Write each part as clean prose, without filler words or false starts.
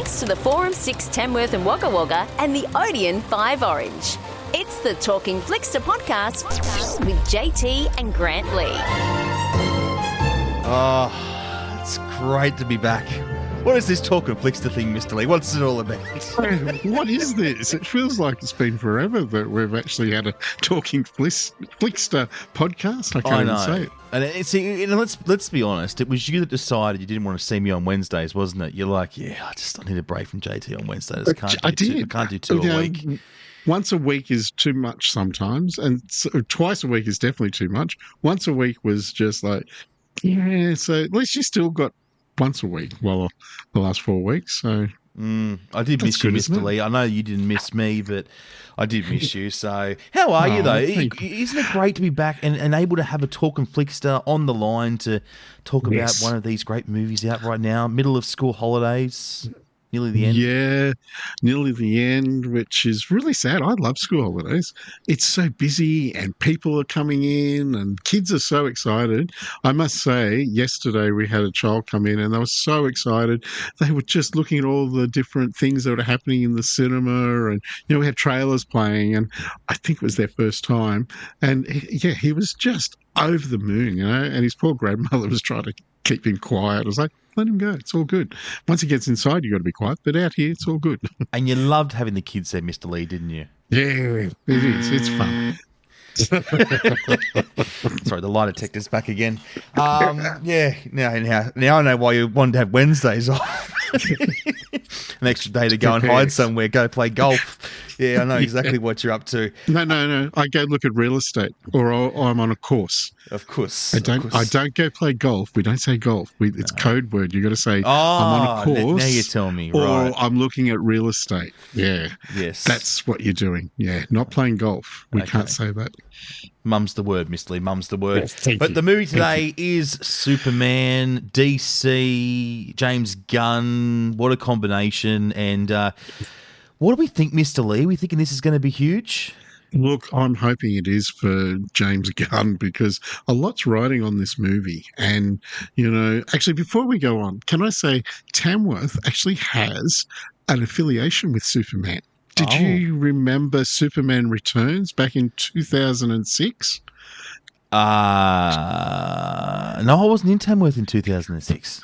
thanks to the Forum 6 Tamworth and Wagga Wagga and the Odeon 5 Orange. It's the Talkin Flickster podcast with JT and Grant Lee. Oh, it's great to be back. What is this Talkin Flickster thing, Mr. Lee? What's it all about? What is this? It feels like it's been forever that we've actually had a Talkin Flickster podcast. I can't even say it. And see, let's be honest. It was you that decided you didn't want to see me on Wednesdays, wasn't it? You're like, I need a break from JT on Wednesdays. I can't do two a week. Once a week is too much sometimes, and twice a week is definitely too much. Once a week was just like, so at least you still got once a week, the last 4 weeks. So I did miss you, Mr. Lee. I know you didn't miss me, but I did miss you. So how are you, though? Isn't it great to be back and able to have a Talkin Flickster on the line to talk about one of these great movies out right now, middle of school holidays? Nearly the end. Yeah, nearly the end, which is really sad. I love school holidays. It's so busy and people are coming in and kids are so excited. I must say, yesterday we had a child come in and they were so excited. They were just looking at all the different things that were happening in the cinema, and we had trailers playing, and I think it was their first time. And he was just over the moon, and his poor grandmother was trying to keep him quiet. I was like, let him go. It's all good. Once he gets inside, you got to be quiet. But out here, it's all good. And you loved having the kids there, Mr. Lee, didn't you? Yeah, it is. It's fun. Sorry, the lie detector's back again. Now I know why you wanted to have Wednesdays off. An extra day to go and hide somewhere, go play golf. Yeah, I know exactly what you're up to. No. I go look at real estate, or I'm on a course. Of course. I don't go play golf. We don't say golf. It's code word. You got to say I'm on a course. Now you tell me, or right? I'm looking at real estate. Yeah. Yes. That's what you're doing. Yeah, not playing golf. We can't say that. Mum's the word, Mr. Lee. Mum's the word. Yes, but the movie today is Superman, DC, James Gunn. What a combination. And what do we think, Mr. Lee? Are we thinking this is going to be huge? Look, I'm hoping it is for James Gunn, because a lot's riding on this movie. And, actually, before we go on, can I say Tamworth actually has an affiliation with Superman? Did you remember Superman Returns back in 2006? No, I wasn't in Tamworth in 2006.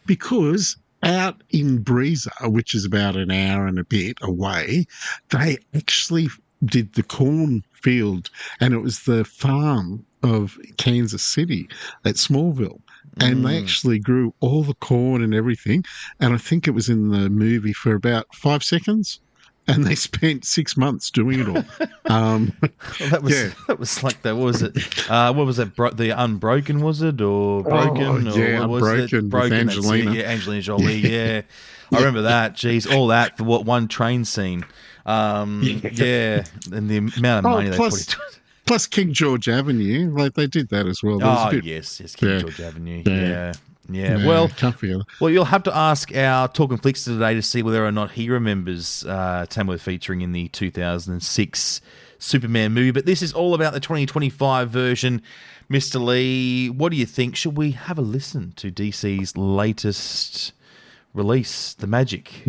Because out in Breezer, which is about an hour and a bit away, they actually did the cornfield, and it was the farm of Kansas City at Smallville. And they actually grew all the corn and everything. And I think it was in the movie for about 5 seconds. And they spent 6 months doing it all. That was like that. What was it? What was that? The Unbroken, was it, or Broken? Or what was it? Broken. Angelina. Angelina Jolie. Yeah, I remember that. Jeez, all that for what one train scene. And the amount of money they put into it. Plus King George Avenue, like they did that as well. Yes, King George Avenue. Yeah. Well, you'll have to ask our Talkin Flickster today to see whether or not he remembers Tamworth featuring in the 2006 Superman movie. But this is all about the 2025 version. Mr. Lee, what do you think? Should we have a listen to DC's latest release, The Magic?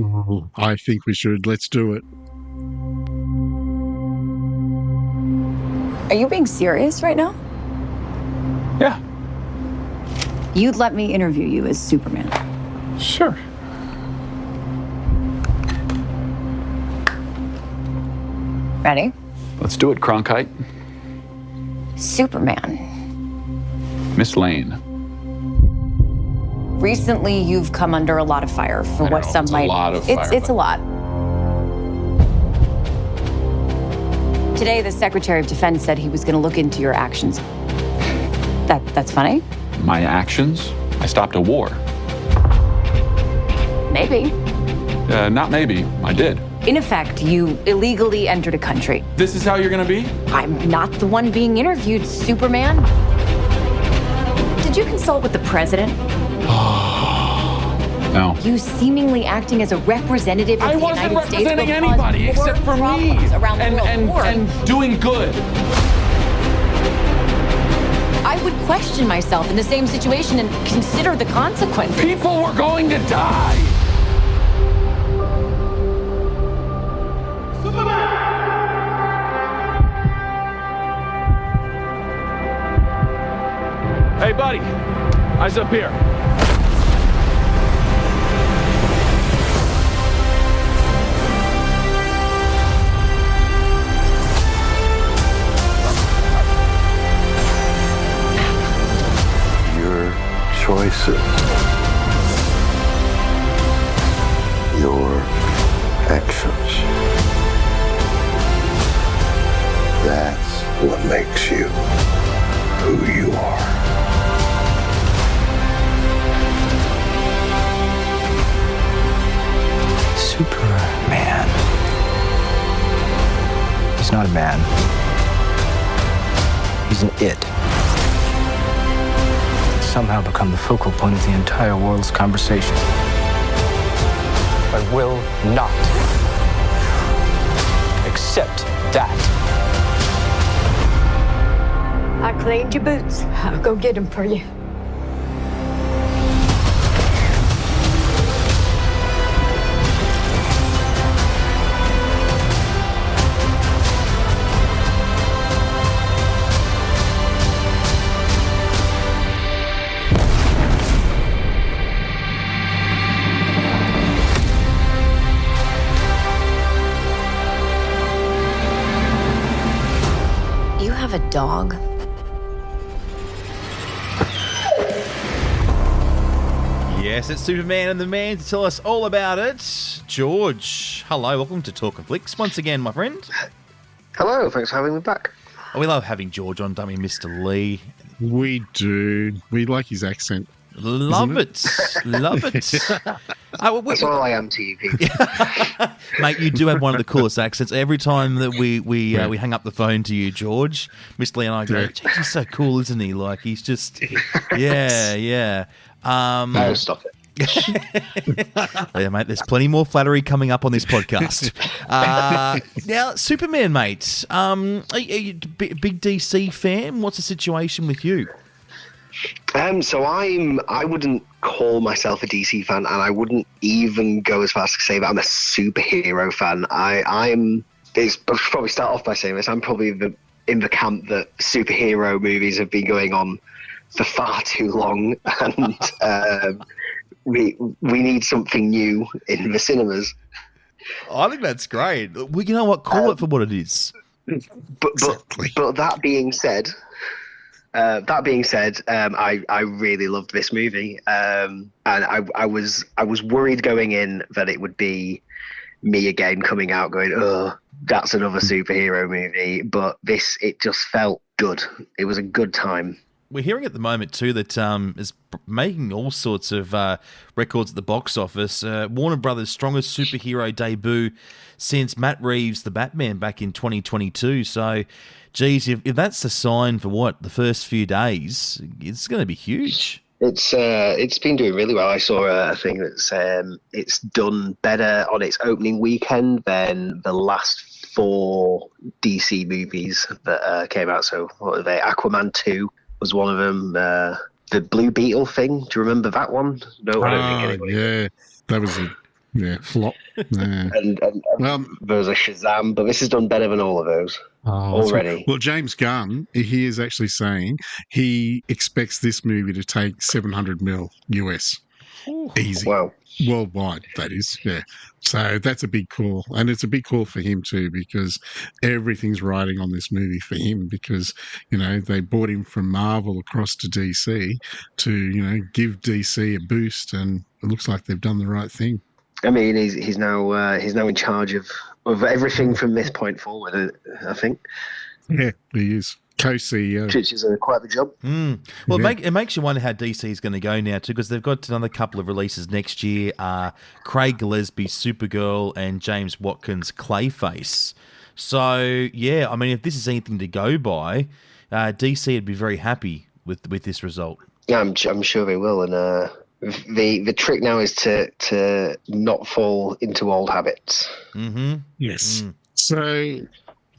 I think we should. Let's do it. Are you being serious right now? Yeah. You'd let me interview you as Superman. Sure. Ready? Let's do it, Cronkite. Superman. Miss Lane. Recently, you've come under a lot of fire for what some might. It's a lot. Today, the Secretary of Defense said he was going to look into your actions. That's funny? My actions? I stopped a war. Maybe. Not maybe. I did. In effect, you illegally entered a country. This is how you're gonna be? I'm not the one being interviewed, Superman. Did you consult with the president? No. You seemingly acting as a representative of the United States. I wasn't representing anybody except for me. Around the world. And doing good. I would question myself in the same situation and consider the consequences. People were going to die. Hey, buddy. Eyes up here. Your choices. Your actions. That's what makes you who you are. Superman. He's not a man. He's an it. He's somehow become the focal point of the entire world's conversation. I will not accept that. I cleaned your boots. I'll go get them for you. You have a dog? Yes, it's Superman and the man to tell us all about it. George, hello, welcome to Talkin Flicks once again, my friend. Hello, thanks for having me back. Oh, we love having George on, don't we, Mr. Lee? We do. We like his accent. Love it. Love it. That's all I am to you, Pete. Mate, you do have one of the coolest accents. Every time that we hang up the phone to you, George, Mr. Lee and I go, "Geez, he's so cool, isn't he? Like, he's just, yeah. No, stop it. Yeah, mate, there's plenty more flattery coming up on this podcast. Now, Superman, mate, are you a big DC fan? What's the situation with you? So I wouldn't call myself a DC fan, and I wouldn't even go as far as to say that I'm a superhero fan. I'm probably start off by saying this. I'm probably in the camp that superhero movies have been going on for far too long, and we need something new in the cinemas. I think that's great. Well, you know what? Call it for what it is. But that being said, I really loved this movie, and I was worried going in that it would be me again coming out going, oh, that's another superhero movie. But it just felt good. It was a good time. We're hearing at the moment too that is making all sorts of records at the box office. Warner Brothers' strongest superhero debut since Matt Reeves' The Batman back in 2022. So, geez, if that's a sign for the first few days, it's going to be huge. It's been doing really well. I saw a thing that's it's done better on its opening weekend than the last 4 DC movies that came out. So, what are they? Aquaman 2 was one of them. The Blue Beetle thing. Do you remember that one? No, I don't think anybody. Yeah, that was a flop. Yeah. and there was a Shazam, but this has done better than all of those already. Well, James Gunn, he is actually saying he expects this movie to take $700 million US. Easy. Wow. Worldwide, that is, yeah. So that's a big call. And it's a big call for him too, because everything's riding on this movie for him because, they brought him from Marvel across to DC to, give DC a boost, and it looks like they've done the right thing. I mean, he's now in charge of everything from this point forward, I think. Yeah, he is. Co-CEO. Which is quite the job. Well, it makes you wonder how DC is going to go now, too, because they've got another couple of releases next year. Craig Gillespie's Supergirl and James Watkins' Clayface. So, yeah, I mean, if this is anything to go by, DC would be very happy with this result. Yeah, I'm sure they will. And the trick now is to not fall into old habits. Mm-hmm. Yes. So,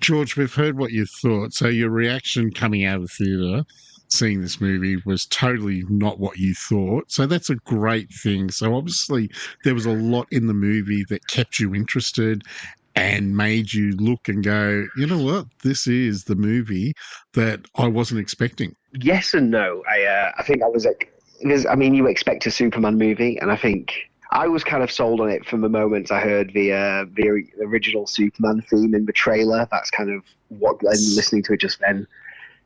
George, we've heard what you thought. So your reaction coming out of the theatre, seeing this movie, was totally not what you thought. So that's a great thing. So obviously there was a lot in the movie that kept you interested. and made you look and go, you know what, this is the movie that I wasn't expecting? Yes and no. I think I was like, you expect a Superman movie, and I think I was kind of sold on it from the moment I heard the original Superman theme in the trailer. That's kind of what, and listening to it just then,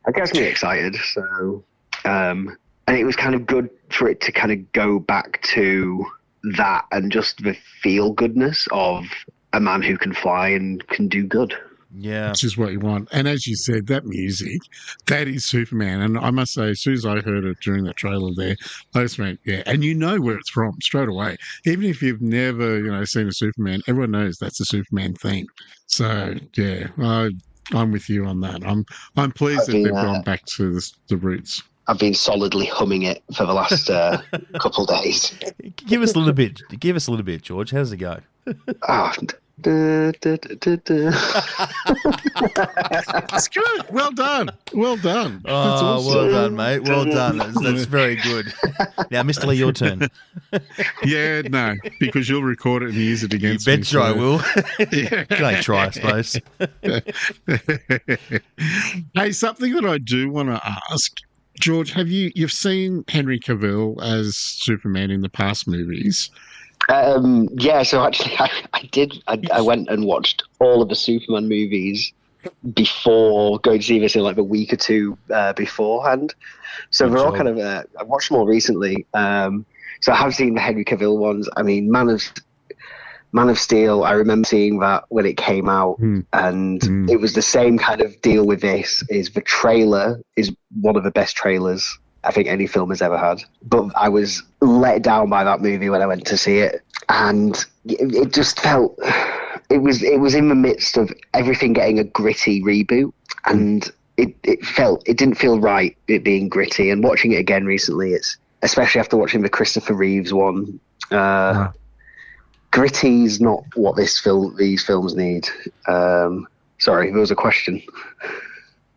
I gets me excited. So, and it was kind of good for it to kind of go back to that and just the feel goodness of a man who can fly and can do good. Yeah. Which is what you want. And as you said, that music, that is Superman. And I must say, as soon as I heard it during the trailer there, I just went, yeah. And you know where it's from straight away. Even if you've never, seen a Superman, everyone knows that's a Superman theme. So, yeah, I'm with you on that. I'm pleased that they've gone back to the roots. I've been solidly humming it for the last couple of days. Give us a little bit. Give us a little bit, George. How does it go? That's good. Well done. Well done. That's awesome. Well done, mate. Well done. That's very good. Now, Mr. Lee, your turn. Yeah, no, because you'll record it and use it against me. You bet sure I will. Yeah. Can I try, I suppose? Hey, something that I do want to ask, George, you've seen Henry Cavill as Superman in the past movies? Yeah, so actually I did. I went and watched all of the Superman movies before going to see this in like the week or two beforehand. So they're all kind of, I watched more recently. So I have seen the Henry Cavill ones. I mean, Man of Steel, I remember seeing that when it came out, and it was the same kind of deal with this. Is the trailer is one of the best trailers I think any film has ever had. But I was let down by that movie when I went to see it, and it just felt it was in the midst of everything getting a gritty reboot, and it didn't feel right, it being gritty. And watching it again recently, it's especially after watching the Christopher Reeves one. Gritty's not what these films need. Sorry, there was a question.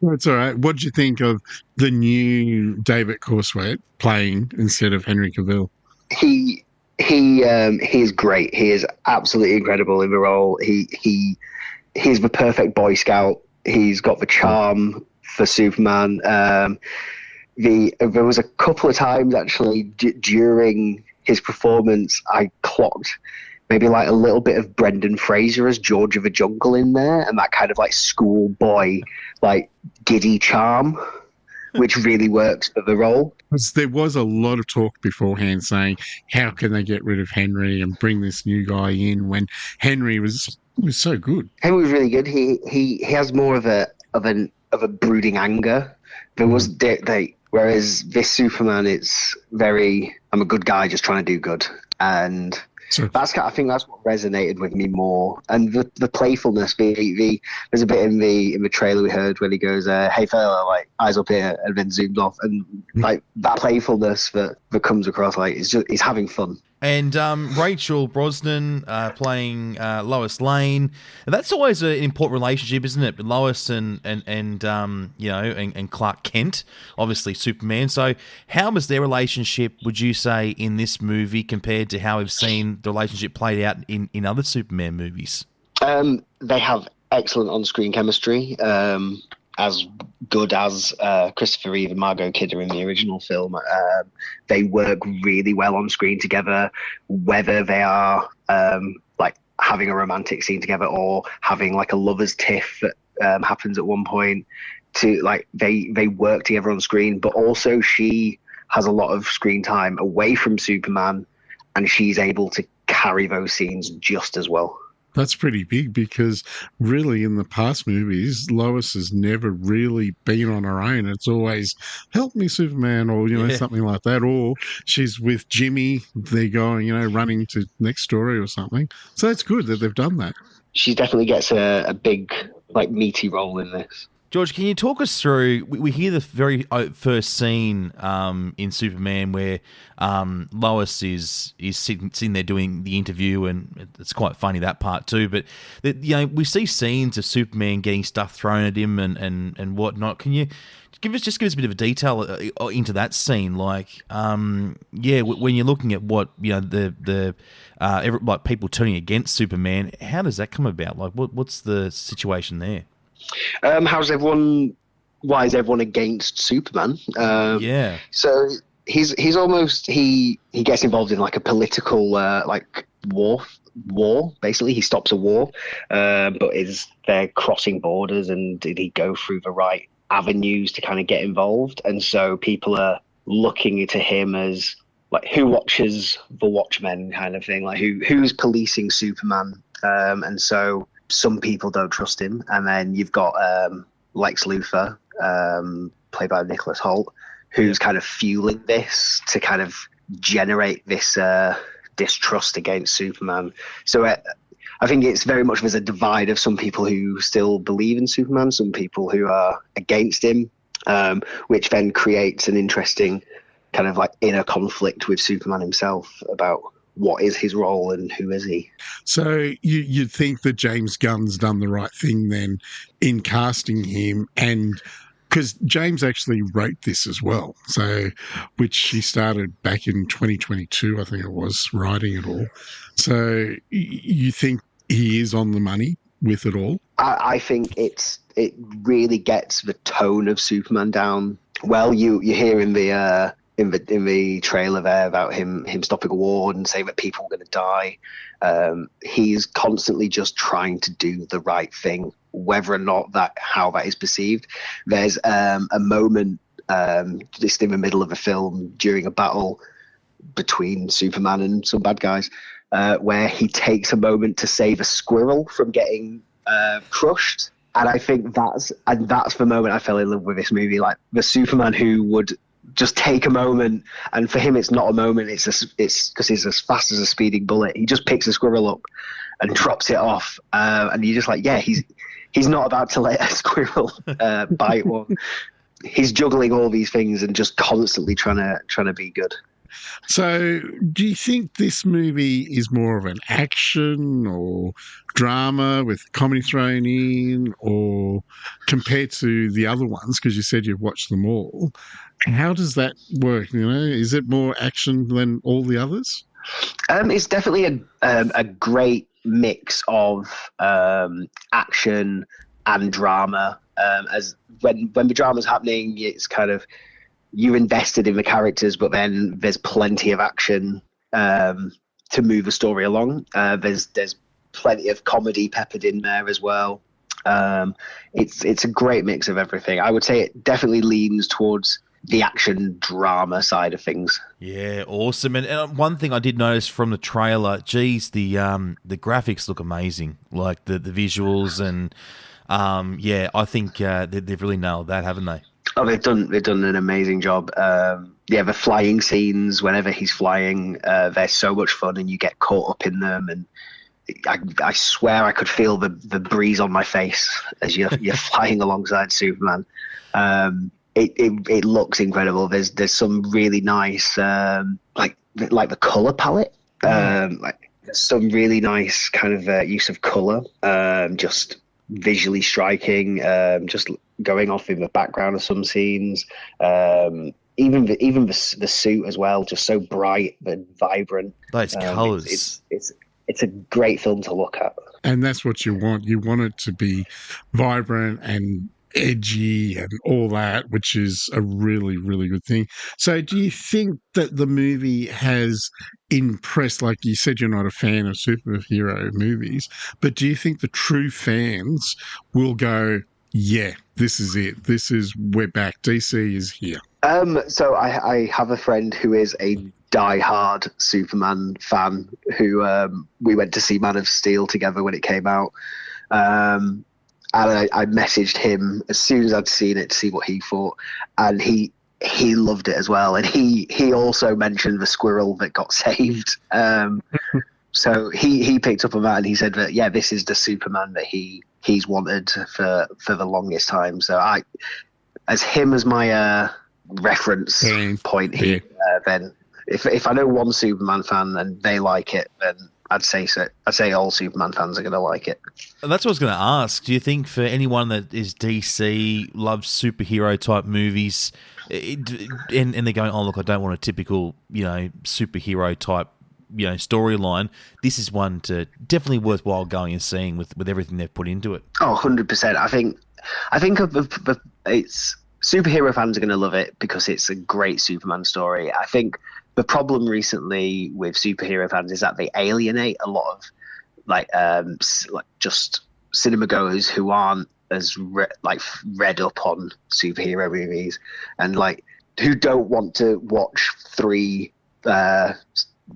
That's all right. What did you think of the new David Cornswet playing instead of Henry Cavill? He is great. He is absolutely incredible in the role. He's the perfect Boy Scout. He's got the charm for Superman. There was a couple of times actually during his performance I clocked maybe like a little bit of Brendan Fraser as George of the Jungle in there, and that kind of like schoolboy, like giddy charm, which really works for the role. There was a lot of talk beforehand saying, how can they get rid of Henry and bring this new guy in when Henry was so good? Henry was really good. He has more of a brooding anger. There was whereas this Superman, it's very, I'm a good guy just trying to do good, and I think that's what resonated with me more. And the playfulness, there's a bit in the trailer we heard when he goes, "Hey fella, like eyes up here," and then zoomed off, and like that playfulness that comes across, like he's having fun. And Rachel Brosnan playing Lois Lane. And that's always an important relationship, isn't it? Lois and Clark Kent, obviously Superman. So how was their relationship, would you say, in this movie compared to how we've seen the relationship played out in other Superman movies? They have excellent on-screen chemistry. As good as Christopher Reeve and Margot Kidder in the original film. They work really well on screen together, whether they are like having a romantic scene together or having like a lover's tiff that happens at one point. To like they work together on screen, but also she has a lot of screen time away from Superman, and she's able to carry those scenes just as well. That's pretty big because really in the past movies, Lois has never really been on her own. It's always, help me, Superman, or, something like that. Or she's with Jimmy. They're going, running to next story or something. So it's good that they've done that. She definitely gets a big, like, meaty role in this. George, can you talk us through? We hear the very first scene in Superman where Lois is sitting there doing the interview, and it's quite funny, that part too. But we see scenes of Superman getting stuff thrown at him and whatnot. Can you give us a bit of a detail into that scene? Like, when you're looking at what like people turning against Superman, how does that come about? Like, what's the situation there? Why is everyone against Superman? So he's almost he gets involved in like a political like war. Basically, he stops a war, but they're crossing borders, and did he go through the right avenues to kind of get involved? And so people are looking to him as like, who watches the Watchmen kind of thing, like who's policing Superman, and so some people don't trust him. And then you've got Lex Luthor, played by Nicholas Hoult, who's kind of fueling this to kind of generate this distrust against Superman. So I think it's very much there's a divide of some people who still believe in Superman, some people who are against him, which then creates an interesting kind of like inner conflict with Superman himself about what is his role and who is he. So you'd think that James Gunn's done the right thing then in casting him, and because James actually wrote this as well, so which he started back in 2022, I think it was, writing it all. So you think he is on the money with it all? I think it really gets the tone of Superman down. Well, you hear in the trailer there about him stopping a war and saying that people are going to die. He's constantly just trying to do the right thing, whether or not how that is perceived. There's a moment just in the middle of a film during a battle between Superman and some bad guys, where he takes a moment to save a squirrel from getting crushed. And I think that's the moment I fell in love with this movie. Like, the Superman who would just take a moment, and for him it's not a moment, it's because he's as fast as a speeding bullet. He just picks a squirrel up and drops it off, and you're just like, yeah, he's not about to let a squirrel bite one. He's juggling all these things and just constantly trying to be good. So do you think this movie is more of an action or drama with comedy thrown in, or compared to the other ones, because you said you've watched them all, how does that work? Is it more action than all the others? It's definitely a great mix of action and drama. As when the drama's happening, it's kind of, you're invested in the characters, but then there's plenty of action to move the story along. There's plenty of comedy peppered in there as well. It's a great mix of everything. I would say it definitely leans towards the action drama side of things. Yeah, awesome. And one thing I did notice from the trailer, geez, the graphics look amazing. Like the visuals, and I think they've really nailed that, haven't they? Oh, they've done an amazing job. The flying scenes, whenever he's flying, they're so much fun, and you get caught up in them. And I swear I could feel the breeze on my face as you're flying alongside Superman. It looks incredible. There's some really nice like the color palette. Like some really nice kind of use of color. Just visually striking. Just going off in the background of some scenes. Even the suit as well, just so bright and vibrant. Those colors. It's a great film to look at. And that's what you want. You want it to be vibrant and edgy and all that, which is a really, really good thing. So do you think that the movie has impressed, like you said, you're not a fan of superhero movies, but do you think the true fans will go, yeah, this is it. We're back. DC is here. So I have a friend who is a die-hard Superman fan who we went to see Man of Steel together when it came out. And I messaged him as soon as I'd seen it to see what he thought, and he loved it as well. And he also mentioned the squirrel that got saved. So he picked up on that and he said that, yeah, this is the Superman that he's wanted for the longest time. So as him as my reference point here, then if I know one Superman fan and they like it, then I'd say so. I'd say all Superman fans are going to like it. And that's what I was going to ask. Do you think for anyone that is DC, loves superhero type movies, and they're going, oh look, I don't want a typical superhero type storyline, this is one to definitely worthwhile going and seeing with everything they've put into it? Oh, 100%. I think it's superhero fans are going to love it because it's a great Superman story. I think the problem recently with superhero fans is that they alienate a lot of like just cinema goers who aren't as read up on superhero movies and like who don't want to watch 3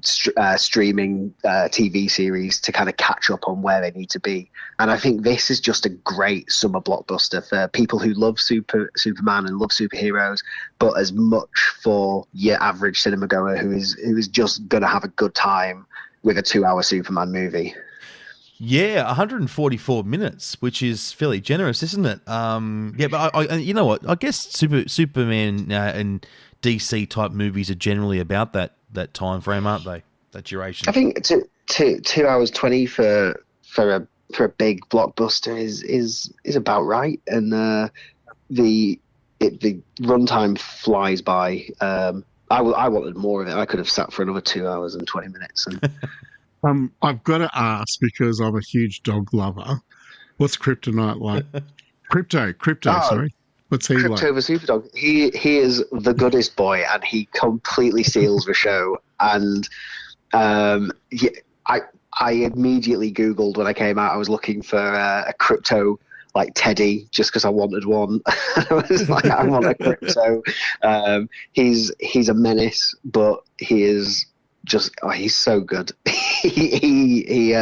streaming TV series to kind of catch up on where they need to be. And I think this is just a great summer blockbuster for people who love Superman and love superheroes, but as much for your average cinema goer who is just going to have a good time with a 2-hour Superman movie. Yeah, 144 minutes, which is fairly generous, isn't it? Yeah, but I you know what? I guess Superman and DC type movies are generally about that time frame, aren't they? That duration. I think 2 hours 20 for a big blockbuster is about right, and the runtime flies by. I wanted more of it. I could have sat for another 2 hours and 20 minutes. And I've got to ask because I'm a huge dog lover. What's Kryptonite like? Crypto. Sorry. What's he like? Crypto the Superdog. He is the goodest boy, and he completely steals the show. And I immediately Googled when I came out. I was looking for a crypto like teddy just because I wanted one. I was like, I want a crypto. He's a menace, but he is just he's so good. He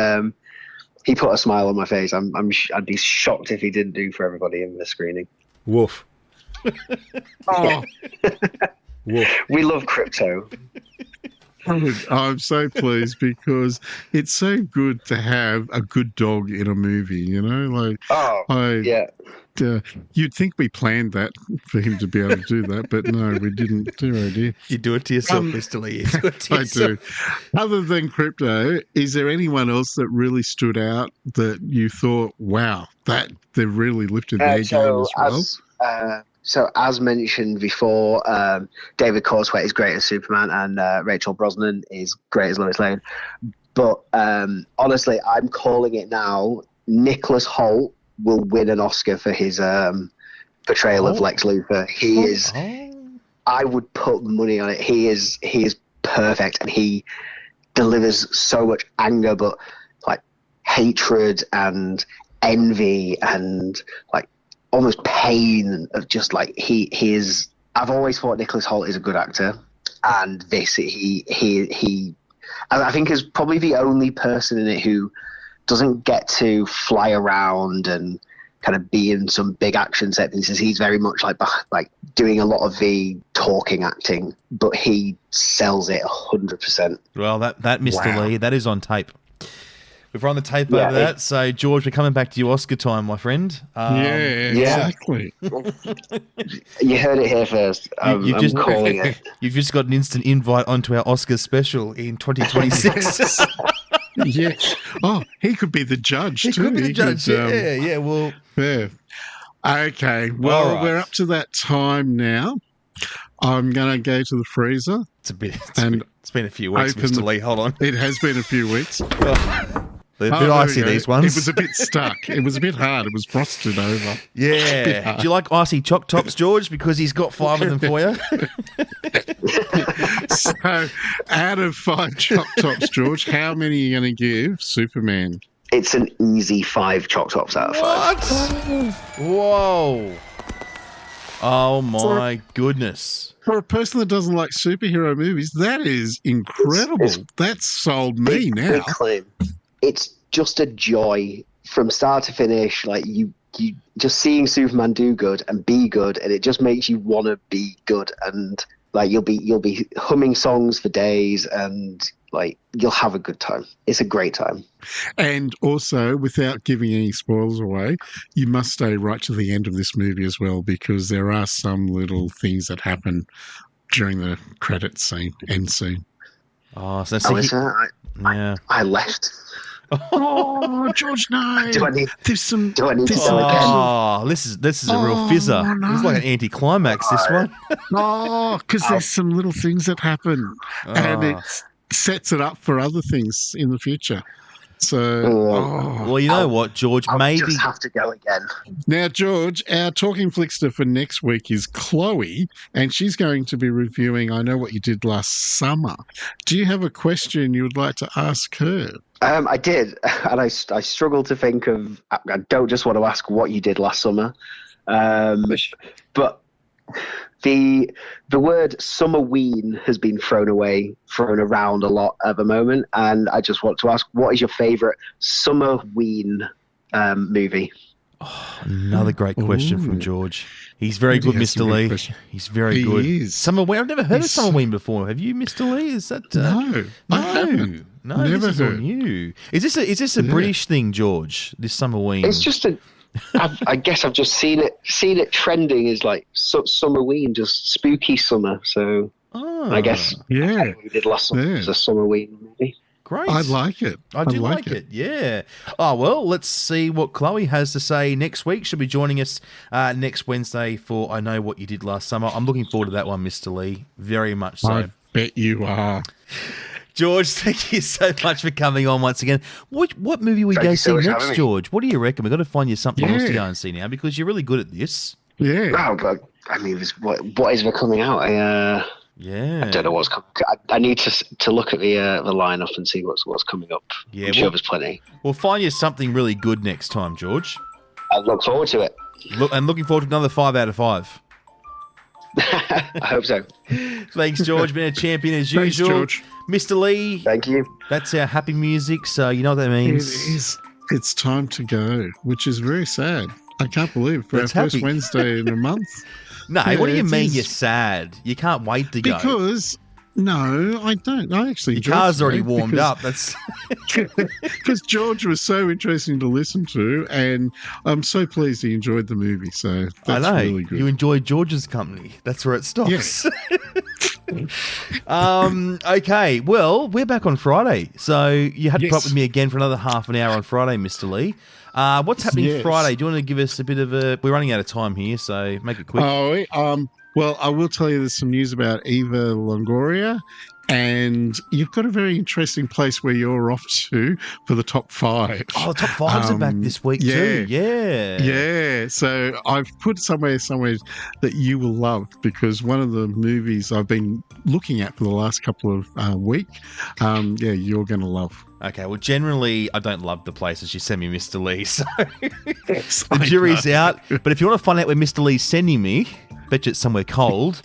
put a smile on my face. I'd be shocked if he didn't do for everybody in the screening. Woof. Oh. Woof. We love crypto. I'm so pleased because it's so good to have a good dog in a movie, yeah. You'd think we planned that for him to be able to do that, but no, we didn't. Oh dear. You do it to yourself, Mr. Lee. I do. Other than Crypto, is there anyone else that really stood out that you thought, wow, that they've really lifted their game as well? So as mentioned before, David Corswet is great as Superman, and Rachel Brosnan is great as Lois Lane. But honestly, I'm calling it now. Nicholas Hoult will win an Oscar for his portrayal of Lex Luthor. He is. I would put money on it. He is perfect, and he delivers so much anger, but like hatred and envy and like almost pain of just like he is. I've always thought Nicholas Hoult is a good actor, and this he I think is probably the only person in it who doesn't get to fly around and kind of be in some big action set pieces. He's very much like doing a lot of the talking acting, but he sells it 100%. Well, that Mr. Lee, that is on tape. We've run the tape over that. So, George, we're coming back to you Oscar time, my friend. Exactly. You heard it here first. I'm calling it. You've just got an instant invite onto our Oscar special in 2026. Yes. Oh, he could be the judge too. He could be the judge. Yeah. Well. Yeah. Okay. Well, we're up to that time now. I'm going to go to the freezer. It's been a few weeks, Mr. Lee. Hold on. It has been a few weeks. They're a bit icy, these ones. It was a bit stuck. It was a bit hard. It was frosted over. Yeah. Do you like icy choc tops, George? Because he's got 5 of them for you. So, out of 5 choc tops, George, how many are you going to give Superman? It's an easy 5 choc tops out of 5. What? Whoa. Oh, my goodness. For a person that doesn't like superhero movies, that is incredible. That's sold me now. Big claim. It's just a joy from start to finish. Like you just seeing Superman do good and be good, and it just makes you want to be good. And like you'll be humming songs for days, and Like, you'll have a good time. It's a great time. And also, without giving any spoilers away, you must stay right to the end of this movie as well, because there are some little things that happen during the credits scene, end scene. Oh, so I left. Oh, George, no. Do I need to go again? Oh, this is a real fizzer. No. This is like an anticlimax, this one. Oh, because there's some little things that happen, and it sets it up for other things in the future. So, well, you know what, George? I'll just have to go again. Now, George, our Talking Flickster for next week is Chloe, and she's going to be reviewing I Know What You Did Last Summer. Do you have a question you would like to ask her? I did, and I struggled to think of. I don't just want to ask what you did last summer, but the word summerween has been thrown around a lot at the moment, and I just want to ask, what is your favourite summerween movie? Oh, another great question from George. He's very good, Mr. Lee. He's very good. Summerween. I've never heard of Summerween before. Have you, Mr. Lee? Is that No, never this is heard. On you. Is this a British thing, George? This Summerween. It's just I guess I've just seen it trending as like Summerween, just spooky summer. So I guess we did last summer as a Summerween movie. Great. I like it. I do like it. Yeah. Oh, well, let's see what Chloe has to say next week. She'll be joining us next Wednesday for I Know What You Did Last Summer. I'm looking forward to that one, Mr. Lee. Very much so. I bet you are. George, thank you so much for coming on once again. What movie we go see next, George? What do you reckon? We've got to find you something else to go and see now, because you're really good at this. Yeah. Wow, but I mean, what is coming out? I don't know what's coming. I need to look at the lineup and see what's coming up. Yeah, I'm sure there's plenty. We'll find you something really good next time, George. I look forward to it. Looking forward to another 5 out of 5. I hope so. Thanks, George. Been a champion as usual. George. Mr. Lee. Thank you. That's our happy music, so you know what that means. It is. It's time to go, which is very sad. I can't believe for That's our first happy. Wednesday in a month. No, Yeah, what do you it mean is. you're sad? You can't wait to go. Because, no, I don't. I actually Your car's already warmed up. That's because George was so interesting to listen to, and I'm so pleased he enjoyed the movie. So that's I know. really good. You enjoy George's company. That's where it stops. Yeah. Okay, well, we're back on Friday. So you had to put up Yes. with me again for another half an hour on Friday, Mr. Lee. What's happening Yes. Friday? Do you want to give us a bit of a... We're running out of time here, so make it quick. Well, I will tell you there's some news about Eva Longoria, and you've got a very interesting place where you're off to for the top 5. Oh, the top 5s are back this week too. Yeah. Yeah. So I've put somewhere that you will love, because one of the movies I've been looking at for the last couple of weeks, you're going to love. Okay, well, generally, I don't love the places you send me, Mr. Lee, so Yes, the jury's out. But if you want to find out where Mr. Lee's sending me, bet you it's somewhere cold,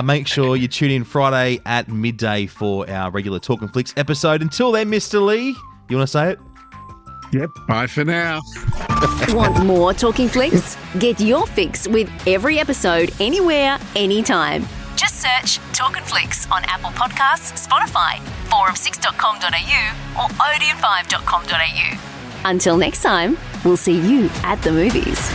make sure you tune in Friday at midday for our regular Talkin Flicks episode. Until then, Mr. Lee, you want to say it? Yep. Bye for now. Want more Talking Flicks? Get your fix with every episode, anywhere, anytime. Just search Talkin Flicks on Apple Podcasts, Spotify, forum6.com.au or odeon5.com.au. Until next time, we'll see you at the movies.